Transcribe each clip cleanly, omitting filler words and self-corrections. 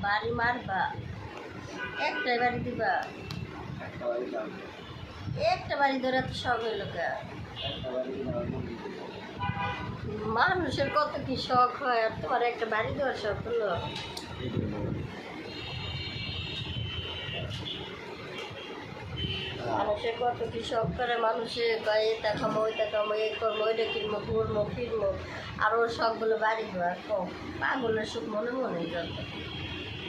বাড়ি মারবা, একটাই বাড়ি দিবা, একটা বাড়ি ধরে তো শখ হইল কে? মানুষের কত কি শখ হয়, আর তোমার একটা বাড়ি দেওয়ার শখ হলো? মানুষের কত কি শখ করে, মানুষের এটা খামো ওইটা খামো, এই করবো ওইটা কিনবো, ঘুরবো ফিরবো, আর ওর শখগুলো বাড়ি দেওয়া কম। পাগলের সুখ মনে মনে যত।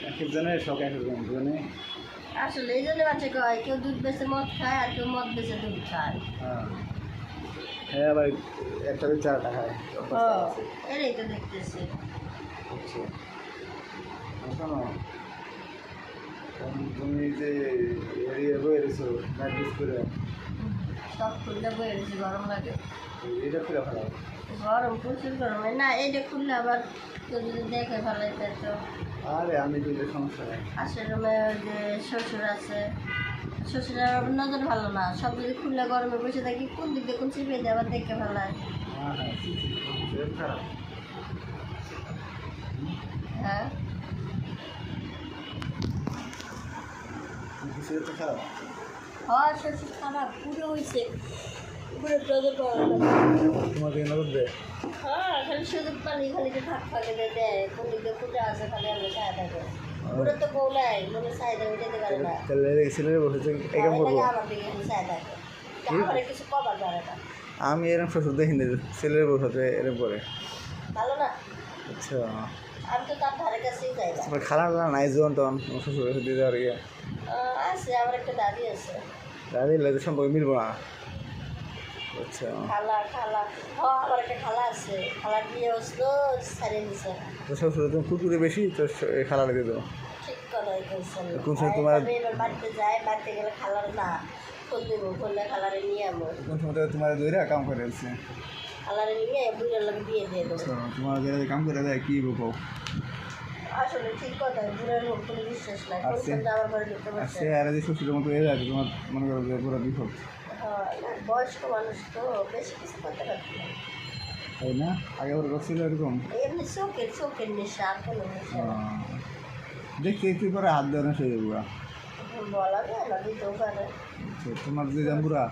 একজনের শখ একজনে। আসলে এই জন্য বাচ্চা কয় কেউ দুধ বেচে মদ খায়, আর কেউ মদ বেচে দুধ খায়। হ্যাঁ আবার একটা চারটা খায়। এটাই তো দেখতেছি। তুমি যে এরিয়া বয়ে রয়েছো ম্যাট্রিক্স করে সব খুললে বয়ে রয়েছে, গরম লাগে। এটা করে ভালো গরম প্রচুর গরম হয় না, এটা খুললে আবার কেউ যদি দেখে ফেলাইতে তো। আরে আমি তো সমস্যা নেই। পাশের রুমে যে শ্বশুর আছে, শ্বশুরের নজর ভালো না, সব যদি খুললে গরমে বসে থাকি, কোন দিক দিয়ে কোন চিপে দিয়ে আবার দেখে ফেলায়। হ্যাঁ খারাপ হ্যাঁ, শ্বশুর খারাপ পুরো হয়েছে, পুরো নজর পাওয়া তোমাকে নজর দেয়। হ্যাঁ, খালি সুযোগ পানি খালি যে ফাঁক ফাঁকে দেয়, কোন দিক দিয়ে ফুটে আছে খালি আমরা ছায়া থাকে। পুরো তো বউলাই মনে ছায়া দেয়, যেতে পারে না। তাহলে ছেলেরা বসেছে এরকম করবো। আমার দিকে ছায়া থাকে, আমার কিছু কবার পারে না। আমি এরকম শ্বশুর দেখিনি, ছেলের বসে এরকম করে। ভালো না? আচ্ছা, আমি তো তার ধারে কাছেই যাই না। তোমার খালা নাই জীবন তখন শ্বশুর দিয়ে দেওয়ার গিয়ে আছে, আমার একটা দাদি আছে। দাদি লাগে সম্পর্কে মিলবো না। আচ্ছা, খালা খালা আমার একটা খালা আছে, খালার বিয়ে হচ্ছিল, ছাড়িয়ে দিছে। তো শ্বশুর তুমি কুকুরে বেশি তো খালা লেগে দেবো। ঠিক কথাই বলছেন। কোন সময় তোমার এবার বাড়িতে যায়, বাড়িতে গেলে খালার না খোঁজ দেবো, করলে খালারে নিয়ে আমো। কোন সময় তোমার দইরা কাম করে আসছে, খালারে নিয়ে বুড়ির লোক বিয়ে দিয়ে দেবো। তোমার যারা কাম করে দেয় কি বকো। আসলে ঠিক কথা, বুড়ের লোক কোনো বিশ্বাস নাই, কোনখান আমার ঘরে ঢুকতে আর পারছে। সে আর যে শ্বশুরের মতো হয়ে যায় তোমার মনে করো যে পুরো বিপদ। হ্যাঁ, বয়স্ক মানুষ তো বেশি কিছু করতে পারছে না। তাই না? আগে ওর করছিল এরকম এমনি চোখের নেশা, আর কোনো নেশা না। দেখতে একটু করে হাত দেওয়া সে যাবো। বলা যায় না, দিতেও পারে। তোমার যে বুড়া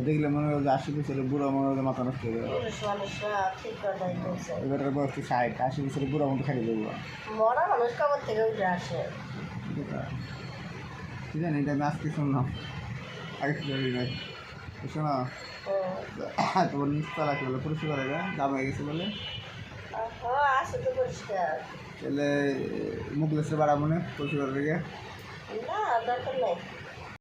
দেখলে মনে করো যে 80 বছরের বুড়া মনে হয় মাথা নষ্ট হয়ে যাবে। পুরুষ মানুষরা ঠিক কথাই বলছে। এবারের বয়স তো 60-80 বছরের বুড়া মতো খাইয়ে দেবো। মরা মানুষ কবর থেকে উঠে আসে। কি জানি এটা আমি আজকে শুনলাম, আগে জানি নাই। শোনা তোমার নিচতলা কি বলে পরিষ্কার করে দাম হয়ে গেছে বলে, হ্যাঁ আছে তো পরিষ্কার। তাহলে মুখলেসে বাড়া মনে পরিষ্কার করে না, দরকার নেই।